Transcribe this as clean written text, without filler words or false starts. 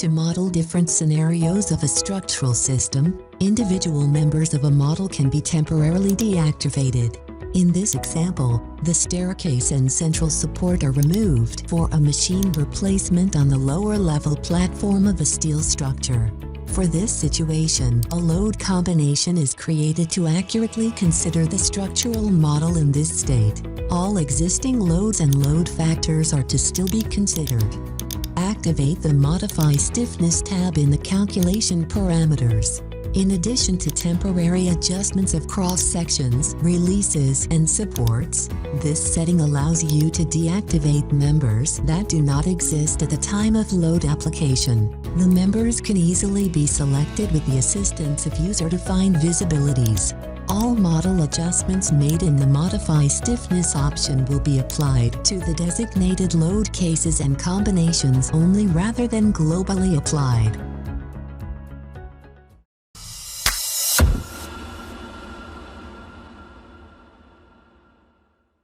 To model different scenarios of a structural system, individual members of a model can be temporarily deactivated. In this example, the staircase and central support are removed for a machine replacement on the lower level platform of a steel structure. For this situation, a load combination is created to accurately consider the structural model in this state. All existing loads and load factors are to still be considered. Activate the Modify Stiffness tab in the calculation parameters. In addition to temporary adjustments of cross-sections, releases, and supports, this setting allows you to deactivate members that do not exist at the time of load application. The members can easily be selected with the assistance of user-defined visibilities. All model adjustments made in the Modify Stiffness option will be applied to the designated load cases and combinations only rather than globally applied.